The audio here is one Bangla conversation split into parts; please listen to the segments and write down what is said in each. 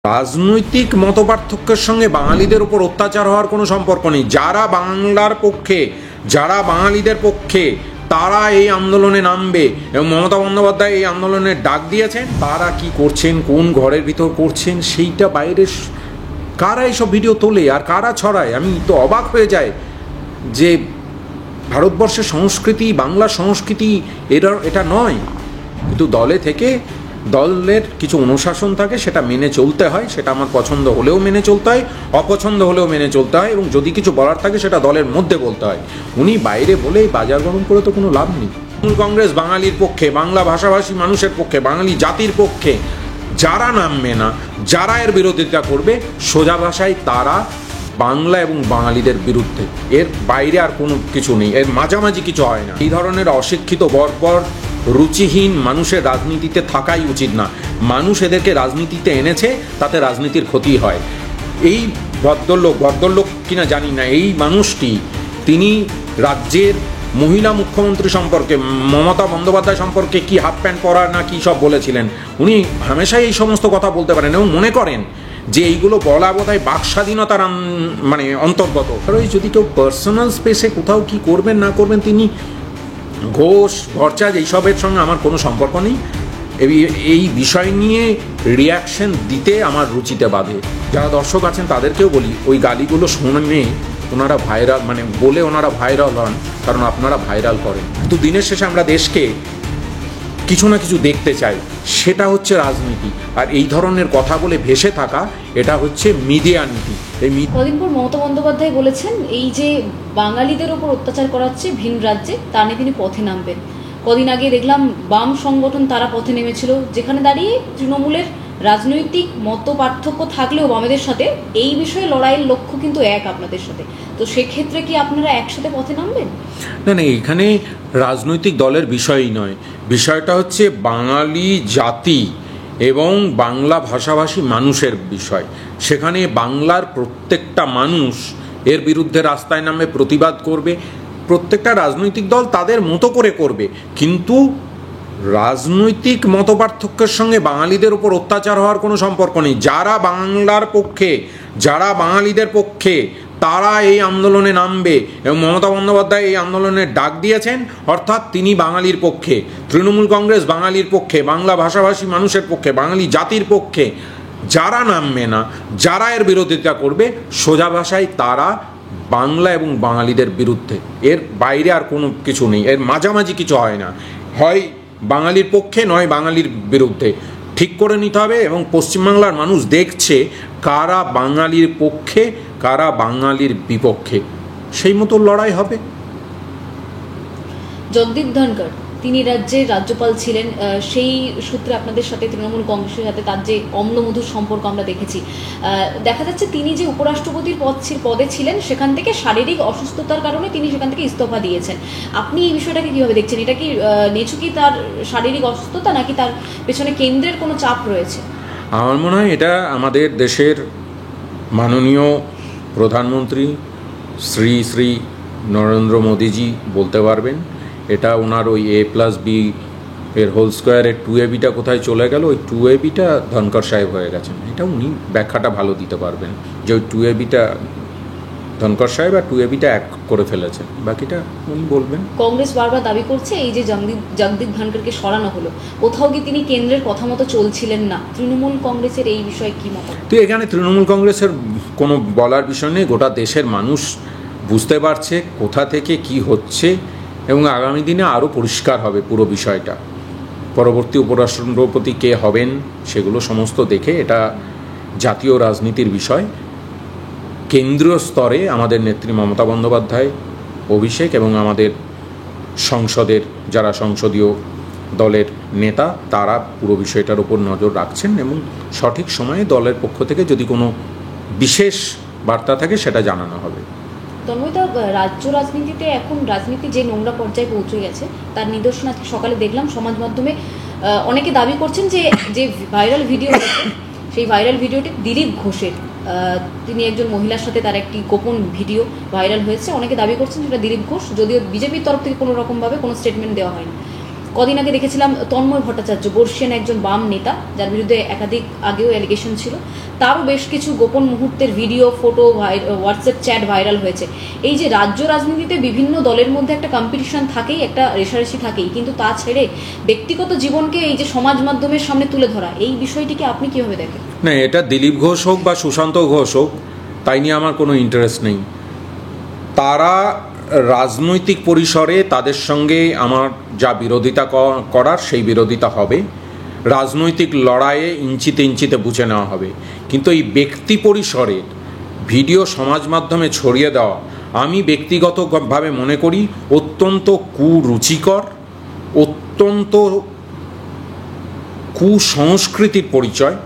রাজনৈতিক মতপার্থক্যের সঙ্গে বাঙালিদের উপর অত্যাচার হওয়ার কোনো সম্পর্ক নেই। যারা বাংলার পক্ষে, যারা বাঙালিদের পক্ষে, তারা এই আন্দোলনে নামবে এবং মমতা বন্দ্যোপাধ্যায় এই আন্দোলনের ডাক দিয়েছেন। তারা কি করছেন, কোন ঘরের ভিতর করছেন, সেইটা বাইরে কারা এইসব ভিডিও তোলে আর কারা ছড়ায়, আমি তো অবাক হয়ে যাই যে ভারতবর্ষের সংস্কৃতি, বাংলা সংস্কৃতি এটা নয়। কিন্তু দলে থেকে দলের কিছু অনুশাসন থাকে, সেটা মেনে চলতে হয়। সেটা আমার পছন্দ হলেও মেনে চলতে হয়, অপছন্দ হলেও মেনে চলতে হয়, এবং যদি কিছু বলার থাকে সেটা দলের মধ্যে বলতে হয়। উনি বাইরে বলেই বাজার গরম করে তো কোনো লাভ নেই। তৃণমূল কংগ্রেস বাঙালির পক্ষে, বাংলা ভাষাভাষী মানুষের পক্ষে, বাঙালি জাতির পক্ষে যারা নামবে না, যারা এর বিরোধিতা করবে, সোজা ভাষায় তারা বাংলা এবং বাঙালিদের বিরুদ্ধে। এর বাইরে আর কোনো কিছু নেই, এর মাঝামাঝি কিছু হয় না। এই ধরনের অশিক্ষিত, বর্বর, রুচিহীন মানুষের রাজনীতিতে থাকাই উচিত না। মানুষ এদেরকে রাজনীতিতে এনেছে, তাতে রাজনীতির ক্ষতি হয়। এই ভদ্রলোক কিনা জানি না, এই মানুষটি, তিনি রাজ্যের মহিলা মুখ্যমন্ত্রী সম্পর্কে, মমতা বন্দ্যোপাধ্যায় সম্পর্কে কি হাফ প্যান্ট পরা না কি সব বলেছিলেন। উনি হামেশাই এই সমস্ত কথা বলতে পারেন এবং মনে করেন যে এইগুলো বলা বোধহয় বাক স্বাধীনতার মানে অন্তর্গত। যদি কেউ পার্সোনাল স্পেসে কোথাও কি করবেন না করবেন, তিনি ঘোষ, ভরচাজ, এইসবের সঙ্গে আমার কোনো সম্পর্ক নেই। এই বিষয় নিয়ে রিয়াকশন দিতে আমার রুচিতে বাধে। যারা দর্শক আছেন তাদেরকেও বলি, ওই গালিগুলো শুনে ওনারা ভাইরাল, মানে বলে ওনারা ভাইরাল হন, কারণ আপনারা ভাইরাল করেন। কিন্তু দিনের শেষে আমরা দেশকে কিছু না কিছু দেখতে চাই, সেটা হচ্ছে রাজনীতি। আর এই ধরনের কথা বলে ভেসে থাকা, এটা হচ্ছে মিডিয়া নীতি। কদিন পর মমতা বন্দ্যোপাধ্যায় বলেছেন এই যে বাঙালিদের ওপর অত্যাচার করা হচ্ছে ভিন রাজ্যে, তা নিয়ে তিনি পথে নামবেন। কদিন আগে দেখলাম বাম সংগঠন তারা পথে নেমেছিল, যেখানে দাঁড়িয়ে তৃণমূলের রাজনৈতিক মত পার্থক্য থাকলেও বামেদের সাথে এই বিষয়ে লড়াইয়ের লক্ষ্য কিন্তু এক আপনাদের সাথে। তো সেক্ষেত্রে কি আপনারা একসাথে পথে নামবেন? না, এখানে রাজনৈতিক দলের বিষয়ই নয়, বিষয়টা হচ্ছে বাঙালি জাতি এবং বাংলা ভাষাভাষী মানুষের বিষয়। সেখানে বাংলার প্রত্যেকটা মানুষ এর বিরুদ্ধে রাস্তায় নামে, প্রতিবাদ করবে। প্রত্যেকটা রাজনৈতিক দল তাদের মতো করে করবে, কিন্তু রাজনৈতিক মতপার্থক্যের সঙ্গে বাঙালিদের উপর অত্যাচার হওয়ার কোনো সম্পর্ক নেই। যারা বাংলার পক্ষে, যারা বাঙালিদের পক্ষে, তারা এই আন্দোলনে নামবে এবং মমতা বন্দ্যোপাধ্যায় এই আন্দোলনের ডাক দিয়েছেন, অর্থাৎ তিনি বাঙালির পক্ষে। তৃণমূল কংগ্রেস বাঙালির পক্ষে, বাংলা ভাষাভাষী মানুষের পক্ষে, বাঙালি জাতির পক্ষে যারা নামবে না, যারা এর বিরোধিতা করবে, সোজা ভাষায় তারা বাংলা এবং বাঙালিদের বিরুদ্ধে। এর বাইরে আর কোনো কিছু নেই, এর মাঝামাঝি কিছু হয় না। হয় বাঙালির পক্ষে, নয় বাঙালির বিরুদ্ধে। ঠিক করে নিতে হবে। এবং পশ্চিমবাংলার মানুষ দেখছে কারা বাঙালির পক্ষে, কারা বাঙালির বিপক্ষে, সেই মতো লড়াই হবে। জগদীপ ধনকর তিনি রাজ্যের রাজ্যপাল ছিলেন, সেই সূত্রে আপনাদের সাথে তৃণমূল কংগ্রেসের সাথে তার যে অম্লমধুর সম্পর্ক আমরা দেখেছি। দেখা যাচ্ছে তিনি যে উপরাষ্ট্রপতির পদে ছিলেন, সেখান থেকে শারীরিক অসুস্থতার কারণে তিনি সেখান থেকে ইস্তফা দিয়েছেন। আপনি এই বিষয়টাকে কীভাবে দেখছেন? এটা কি নিছকই তার শারীরিক অসুস্থতা, নাকি তার পেছনে কেন্দ্রের কোনো চাপ রয়েছে? আমার মনে হয় এটা আমাদের দেশের মাননীয় প্রধানমন্ত্রী শ্রী শ্রী নরেন্দ্র মোদীজি বলতে পারবেন। এটা ওনার ওই A+B এর হোল স্কোয়ারের 2AB কোথায় চলে গেল, ওই 2AB ধনকর সাহেব হয়ে গেছেন। এটা উনি ব্যাখ্যাটা ভালো দিতে পারবেন যে ওই 2AB ধনকর সাহেব আর 2AB এক করে ফেলেছেন, বাকিটা উনি বলবেন। কংগ্রেস বারবার দাবি করছে এই যে জগদীপ ধনকরকে সরানো হলো, কোথাও কি তিনি কেন্দ্রের কথা মতো চলছিলেন না? তৃণমূল কংগ্রেসের এই বিষয়ে কি মত? তো এখানে তৃণমূল কংগ্রেসের কোনো বলার বিষয় নেই। গোটা দেশের মানুষ বুঝতে পারছে কোথা থেকে কি হচ্ছে, এবং আগামী দিনে আরও পরিষ্কার হবে পুরো বিষয়টা। পরবর্তী উপরাষ্ট্রপতি কে হবেন সেগুলো সমস্ত দেখে, এটা জাতীয় রাজনীতির বিষয়। কেন্দ্রীয় স্তরে আমাদের নেত্রী মমতা বন্দ্যোপাধ্যায়, অভিষেক এবং আমাদের সংসদের যারা সংসদীয় দলের নেতা, তারা পুরো বিষয়টার উপর নজর রাখছেন এবং সঠিক সময়ে দলের পক্ষ থেকে যদি কোনো বিশেষ বার্তা থাকে সেটা জানানো হবে। তন্ময়দা, রাজ্য রাজনীতিতে এখন রাজনীতি যে নোংরা পর্যায়ে পৌঁছে গেছে, তার নিদর্শন আজকে সকালে দেখলাম সমাজ মাধ্যমে। অনেকে দাবি করছেন যে যে ভাইরাল ভিডিও, সেই ভাইরাল ভিডিওটি দিলীপ ঘোষের। তিনি একজন মহিলার সাথে তার একটি গোপন ভিডিও ভাইরাল হয়েছে। অনেকে দাবি করছেন সেটা দিলীপ ঘোষ, যদিও বিজেপির তরফ থেকে কোনো রকমভাবে কোনো স্টেটমেন্ট দেওয়া হয়নি। কদিন আগে দেখেছিলাম তন্ময় ভট্টাচার্য, বর্ষিয়ান একজন বাম নেতা, যার বিরুদ্ধে একাধিক আগেও অ্যালিগেশন ছিল, তারও বেশ কিছু গোপন মুহূর্তের video, photo, WhatsApp chat viral হয়েছে। এই যে রাজ্য রাজনীতিতে বিভিন্ন দলের মধ্যে একটা কম্পিটিশন থাকেই, একটা রেষারেষি থাকেই, কিন্তু তা ছেড়ে ব্যক্তিগত জীবনকে এই যে সমাজ মাধ্যমের সামনে তুলে ধরা, এই বিষয়টিকে আপনি কিভাবে দেখেন? না, এটা দিলীপ ঘোষ হোক বা সুশান্ত ঘোষ হোক, তাই নিয়ে আমার কোনো ইন্টারেস্ট নেই। তারা রাজনৈতিক পরিসরে তাদের সঙ্গে আমার যা বিরোধিতা করার সেই বিরোধিতা হবে, রাজনৈতিক লড়াইয়ে ইঞ্চিতে ইঞ্চিতে বুঝে নেওয়া হবে। কিন্তু এই ব্যক্তি পরিসরে ভিডিও সমাজ মাধ্যমে ছড়িয়ে দেওয়া আমি ব্যক্তিগতভাবে মনে করি অত্যন্ত কুরুচিকর, অত্যন্ত কুসংস্কৃতির পরিচয়।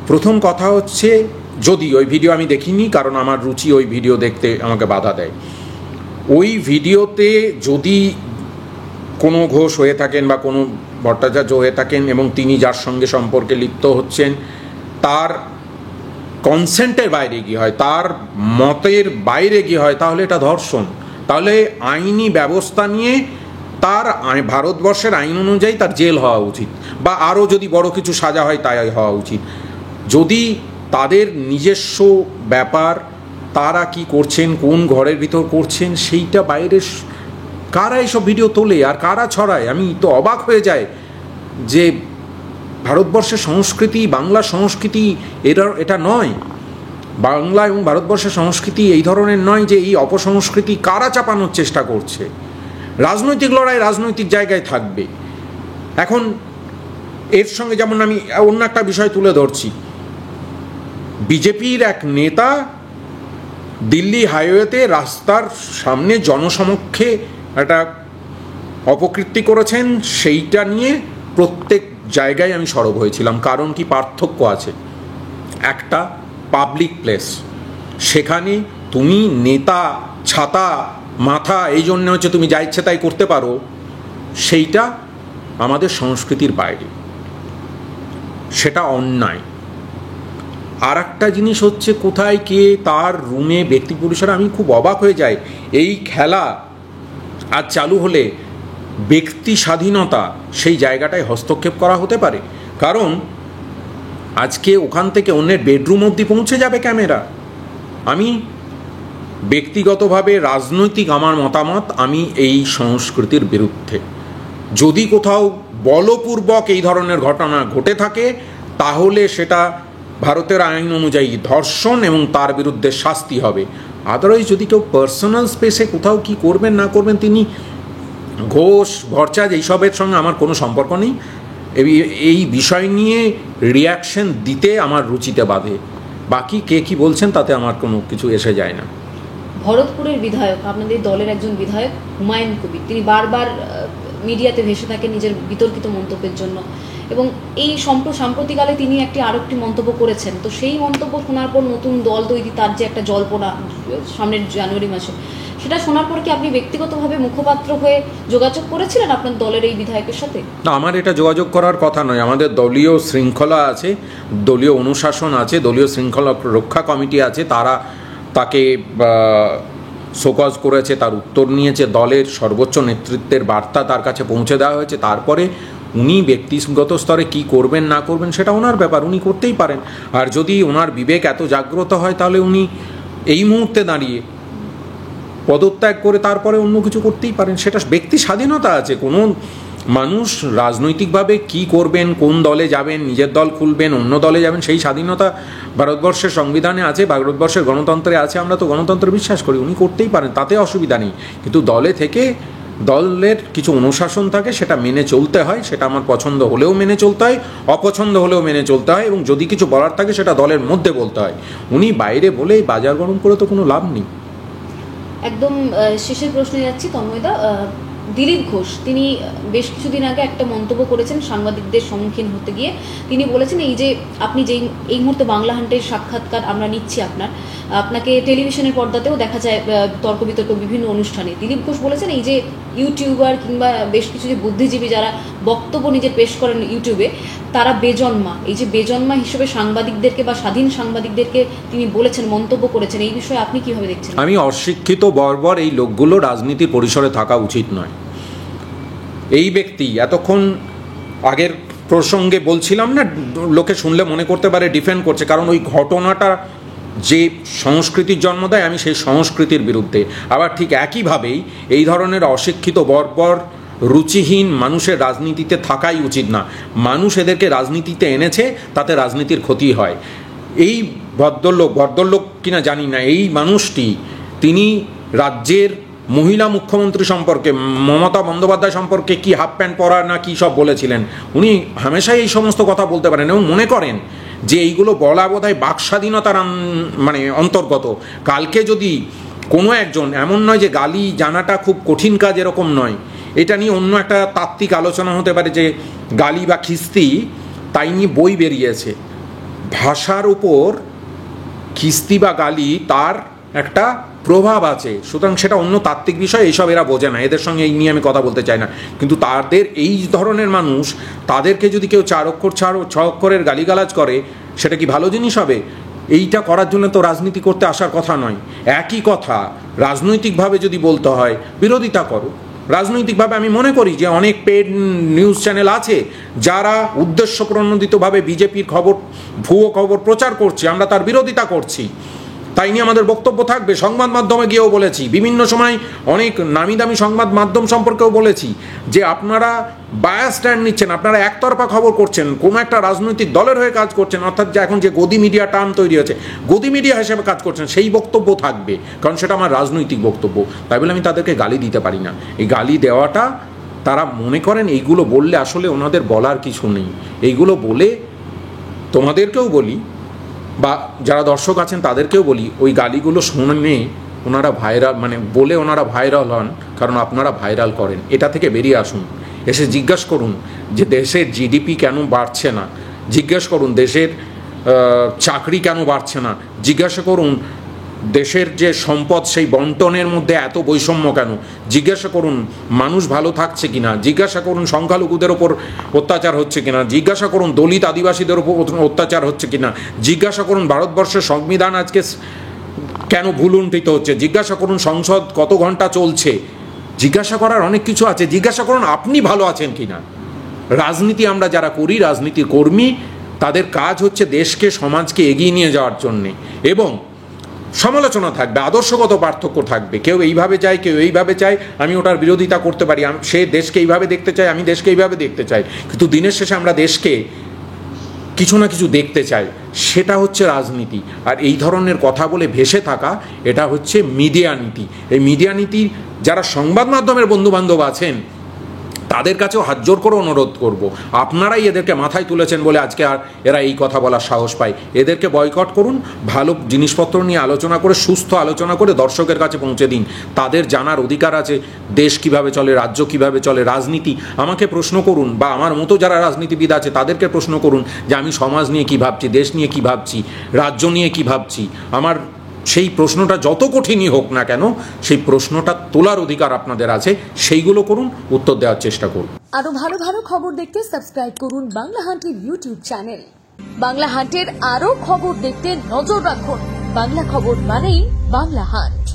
প্রথম কথা হচ্ছে, যদি ওই ভিডিও আমি দেখিনি, কারণ আমার রুচি ওই ভিডিও দেখতে আমাকে বাধা দেয়। ওই ভিডিওতে যদি কোনো ঘোষ হয়ে থাকেন বা কোনো ভট্টাচার্য হয়ে থাকেন এবং তিনি যার সঙ্গে সম্পর্কে লিপ্ত হচ্ছেন তার কনসেন্টের বাইরে গিয়ে হয়, তার মতের বাইরে গিয়ে হয়, তাহলে এটা ধর্ষণ। তাহলে আইনি ব্যবস্থা নিয়ে তার ভারতবর্ষের আইন অনুযায়ী তার জেল হওয়া উচিত, বা আরও যদি বড় কিছু সাজা হয় তাই হওয়া উচিত। যদি তাদের নিজস্ব ব্যাপার, তারা কি করছেন, কোন ঘরের ভিতর করছেন, সেইটা বাইরে কারা এইসব ভিডিও তোলে আর কারা ছড়ায়, আমি তো অবাক হয়ে যায় যে ভারতবর্ষের সংস্কৃতি, বাংলা সংস্কৃতি এটা নয়। বাংলা এবং ভারতবর্ষের সংস্কৃতি এই ধরনের নয় যে এই অপসংস্কৃতি কারা চাপানোর চেষ্টা করছে। রাজনৈতিক লড়াই রাজনৈতিক জায়গায় থাকবে। এখন এর সঙ্গে যেমন আমি অন্য একটা বিষয় তুলে ধরছি, বিজেপির এক নেতা দিল্লি হাইওয়েতে রাস্তার সামনে জনসমক্ষে একটা অপকীর্তি করেছেন, সেইটা নিয়ে প্রত্যেক জায়গায় আমি সরব হয়েছিলাম। কারণ কি পার্থক্য আছে? একটা পাবলিক প্লেস, সেখানে তুমি নেতা, ছাতা মাথা, এই জন্য হচ্ছে তুমি যা ইচ্ছে তাই করতে পারো, সেইটা আমাদের সংস্কৃতির বাইরে, সেটা অন্যায়। আর একটা জিনিস হচ্ছে কোথায় কে তার রুমে ব্যক্তি পরিসরে, আমি খুব অবাক হয়ে যাই। এই খেলা আজ চালু হলে ব্যক্তি স্বাধীনতা সেই জায়গাটায় হস্তক্ষেপ করা হতে পারে, কারণ আজকে ওখান থেকে অন্যের বেডরুম অবধি পৌঁছে যাবে ক্যামেরা। আমি ব্যক্তিগতভাবে রাজনৈতিক আমার মতামত, আমি এই সংস্কৃতির বিরুদ্ধে। যদি কোথাও বলপূর্বক এই ধরনের ঘটনা ঘটে থাকে তাহলে সেটা ভারতের আইন অনুযায়ী ধর্ষণ এবং তার বিরুদ্ধে শাস্তি হবে। আদারওয়াইজ যদি কেউ পার্সোনাল স্পেসে কোথাও কি করবেন না করবেন, তিনি ঘোষ, ভট্টাচার্য, এইসবের সঙ্গে আমার কোনো সম্পর্ক নেই। এই বিষয় নিয়ে রিয়াকশন দিতে আমার রুচিতে বাধে। বাকি কে কি বলছেন তাতে আমার কোনো কিছু এসে যায় না। ভরতপুরের বিধায়ক, আপনাদের দলের একজন বিধায়ক হুমায়ুন কবির, তিনি বারবার মিডিয়াতে ভেসে থাকেন নিজের বিতর্কিত মন্তব্যের জন্য, এবং এই সাম্প্রতিকালে তিনি আরেকটি মন্তব্য করেছেন। তো সেই মন্তব্য শোনার পর নতুন দল তৈরি, তার যে একটা জল্পনা সামনের জানুয়ারি মাসে, সেটা শোনার পর কি আপনি ব্যক্তিগতভাবে মুখপাত্র হয়ে যোগাযোগ করেছিলেন আপনার দলের এই বিধায়কের সাথে? না, আমার এটা যোগাযোগ করার কথা নয়। আমাদের দলীয় শৃঙ্খলা আছে, দলীয় অনুশাসন আছে, দলীয় শৃঙ্খলা রক্ষা কমিটি আছে, তারা তাকে শোকজ করেছে, তার উত্তর নিয়েছে, দলের সর্বোচ্চ নেতৃত্বের বার্তা তার কাছে পৌঁছে দেওয়া হয়েছে। তারপরে উনি ব্যক্তিগত স্তরে কি করবেন না করবেন সেটা ওনার ব্যাপার, উনি করতেই পারেন। আর যদি ওনার বিবেক এত জাগ্রত হয় তাহলে উনি এই মুহূর্তে দাঁড়িয়ে পদত্যাগ করে তারপরে অন্য কিছু করতেই পারেন, সেটা ব্যক্তি স্বাধীনতা আছে। কোনো মানুষ রাজনৈতিকভাবে কি করবেন, কোন দলে যাবেন, নিজের দল খুলবেন, অন্য দলে যাবেন, সেই স্বাধীনতা ভারতবর্ষের সংবিধানে আছে, ভারতবর্ষের গণতন্ত্রে আছে। আমরা তো গণতন্ত্রে বিশ্বাস করি, উনি করতেই পারেন, তাতে অসুবিধা নেই। কিন্তু দলে থেকে দলের কিছু অনুশাসন থাকে, সেটা মেনে চলতে হয়। সেটা আমার পছন্দ হলেও মেনে চলতে হয়, অপছন্দ হলেও মেনে চলতে হয়, এবং যদি কিছু বলার থাকে সেটা দলের মধ্যে বলতে হয়। উনি বাইরে বলেই বাজার গরম করে তো কোনো লাভ নেই। একদম শেষের প্রশ্নে যাচ্ছি তন্ময়দা। দিলীপ ঘোষ তিনি বেশ কিছুদিন আগে একটা মন্তব্য করেছেন সাংবাদিকদের সম্মুখীন হতে গিয়ে। তিনি বলেছেন, এই যে আপনি এই মুহূর্তে বাংলা হান্টের সাক্ষাৎকার আমরা নিচ্ছি, আপনাকে টেলিভিশনের পর্দাতেও দেখা যায় তর্ক বিতর্ক বিভিন্ন অনুষ্ঠানে। দিলীপ ঘোষ বলেছেন, এই যে ইউটিউবার কিংবা বেশ কিছু যে বুদ্ধিজীবী যারা বক্তব্য নিজের পেশ করেন ইউটিউবে, তারা বেজন্মা। এই যে বেজন্মা হিসেবে সাংবাদিকদেরকে বা স্বাধীন সাংবাদিকদেরকে তিনি বলেছেন, মন্তব্য করেছেন, এই বিষয়ে আপনি কিভাবে দেখছেন? আমি অশিক্ষিত বর্বর এই লোকগুলো রাজনীতির পরিসরে থাকা উচিত নয়। এই ব্যক্তি এতক্ষণ আগের প্রসঙ্গে বলছিলাম না, লোকে শুনলে মনে করতে পারে ডিফেন্ড করছে, কারণ ওই ঘটনাটা যে সংস্কৃতির জন্ম দেয় আমি সেই সংস্কৃতির বিরুদ্ধে। আবার ঠিক একইভাবেই এই ধরনের অশিক্ষিত বর্বর রুচিহীন মানুষের রাজনীতিতে থাকাই উচিত না। মানুষ এদেরকে রাজনীতিতে এনেছে, তাতে রাজনীতির ক্ষতি হয়। এই ভদ্রলোক কিনা জানি না, এই মানুষটি তিনি রাজ্যের মহিলা মুখ্যমন্ত্রী সম্পর্কে, মমতা বন্দ্যোপাধ্যায় সম্পর্কে কি হাফ প্যান্ট পরা না কি সব বলেছিলেন। উনি হামেশাই এই সমস্ত কথা বলতে পারেন এবং মনে করেন যে এইগুলো বলা বোধহয় বাকস্বাধীনতার মানে অন্তর্গত। কালকে যদি কোনো একজন, এমন নয় যে গালি জানাটা খুব কঠিন কাজ, এরকম নয়, এটা নিয়ে অন্য একটা তাত্ত্বিক আলোচনা হতে পারে যে গালি বা খিস্তি, তাই নিয়ে বই বেরিয়েছে। ভাষার উপর খিস্তি বা গালি তার একটা প্রভাব আছে, সুতরাং সেটা অন্য তাত্ত্বিক বিষয়, এইসব এরা বোঝে না, এদের সঙ্গে এই নিয়ে আমি কথা বলতে চাই না। কিন্তু তাদের এই ধরনের মানুষ, তাদেরকে যদি কেউ 4 অক্ষর 6 অক্ষরের গালিগালাজ করে, সেটা কি ভালো জিনিস হবে? এইটা করার জন্য তো রাজনীতি করতে আসার কথা নয়। একই কথা রাজনৈতিকভাবে যদি বলতে হয়, বিরোধিতা করো। রাজনৈতিকভাবে আমি মনে করি যে অনেক পেড নিউজ চ্যানেল আছে যারা উদ্দেশ্য প্রণোদিতভাবে বিজেপির খবর, ভুয়ো খবর প্রচার করছে, আমরা তার বিরোধিতা করছি, তাই নিয়ে আমাদের বক্তব্য থাকবে। সংবাদ মাধ্যমে গিয়েও বলেছি, বিভিন্ন সময় অনেক নামি দামি সংবাদ মাধ্যম সম্পর্কেও বলেছি যে আপনারা বায়াস স্ট্যান্ড নিচ্ছেন, আপনারা একতরফা খবর করছেন, কোনো একটা রাজনৈতিক দলের হয়ে কাজ করছেন, অর্থাৎ যে এখন যে গদি মিডিয়া টার্ম তৈরি হয়েছে, গদি মিডিয়া হিসেবে কাজ করছেন, সেই বক্তব্য থাকবে, কারণ সেটা আমার রাজনৈতিক বক্তব্য। তাই বলে আমি তাদেরকে গালি দিতে পারি না। এই গালি দেওয়াটা, তারা মনে করেন এইগুলো বললে আসলে ওনাদের বলার কিছু নেই। এইগুলো বলে তোমাদেরকেও বলি বা যারা দর্শক আছেন তাদেরকেও বলি, ওই গালিগুলো শুনে ওনারা ভাইরাল, মানে বলে ওনারা ভাইরাল হন, কারণ আপনারা ভাইরাল করেন। এটা থেকে বেরিয়ে আসুন, এসে জিজ্ঞাসা করুন যে দেশের জিডিপি কেন বাড়ছে না, জিজ্ঞাসা করুন দেশের চাকরি কেন বাড়ছে না, জিজ্ঞাসা করুন দেশের যে সম্পদ সেই বন্টনের মধ্যে এত বৈষম্য কেন, জিজ্ঞাসা করুন মানুষ ভালো থাকছে কিনা, জিজ্ঞাসা করুন সংখ্যালঘুদের ওপর অত্যাচার হচ্ছে কিনা, জিজ্ঞাসা করুন দলিত আদিবাসীদের ওপর অত্যাচার হচ্ছে কিনা, জিজ্ঞাসা করুন ভারতবর্ষের সংবিধান আজকে কেন ভুলুণ্ঠিত হচ্ছে, জিজ্ঞাসা করুন সংসদ কত ঘন্টা চলছে। জিজ্ঞাসা করার অনেক কিছু আছে। জিজ্ঞাসা করুন আপনি ভালো আছেন কিনা। রাজনীতি আমরা যারা করি, রাজনীতি কর্মী, তাদের কাজ হচ্ছে দেশকে, সমাজকে এগিয়ে নিয়ে যাওয়ার জন্যে, এবং সমালোচনা থাকবে, আদর্শগত পার্থক্য থাকবে। কেউ এইভাবে চায়, কেউ এইভাবে চায়, আমি ওটার বিরোধিতা করতে পারি। সে দেশকে এইভাবে দেখতে চায়, আমি দেশকে এইভাবে দেখতে চাই, কিন্তু দিনের শেষে আমরা দেশকে কিছু না কিছু দেখতে চাই, সেটা হচ্ছে রাজনীতি। আর এই ধরনের কথা বলে ভেসে থাকা, এটা হচ্ছে মিডিয়া নীতি। এই মিডিয়া নীতি যারা সংবাদ মাধ্যমের বন্ধুবান্ধব আছেন, তাদের কাছেও হাত জোর করে অনুরোধ করব, আপনারাই এদেরকে মাথায় তুলেছেন বলে আজকে আর এরা এই কথা বলার সাহস পায়। এদেরকে বয়কট করুন, ভালো জিনিসপত্র নিয়ে আলোচনা করে, সুস্থ আলোচনা করে দর্শকের কাছে পৌঁছে দিন। তাদের জানার অধিকার আছে দেশ কিভাবে চলে, রাজ্য কিভাবে চলে, রাজনীতি। আমাকে প্রশ্ন করুন, বা আমার মতো যারা রাজনীতিবিদ আছে তাদেরকে প্রশ্ন করুন যে আমি সমাজ নিয়ে কী ভাবছি, দেশ নিয়ে কী ভাবছি, রাজ্য নিয়ে কী ভাবছি। আমার সেই প্রশ্নটা যত কঠিনই হোক না কেন, সেই প্রশ্নটা তোলার অধিকার আপনাদের আছে। সেইগুলো করুন, উত্তর দেওয়ার চেষ্টা করুন। আরো ভালো ভালো খবর দেখতে সাবস্ক্রাইব করুন বাংলা হান্টের ইউটিউব চ্যানেল। বাংলা হান্টের আরো খবর দেখতে নজর রাখুন। বাংলা খবর মানেই বাংলা হান্ট।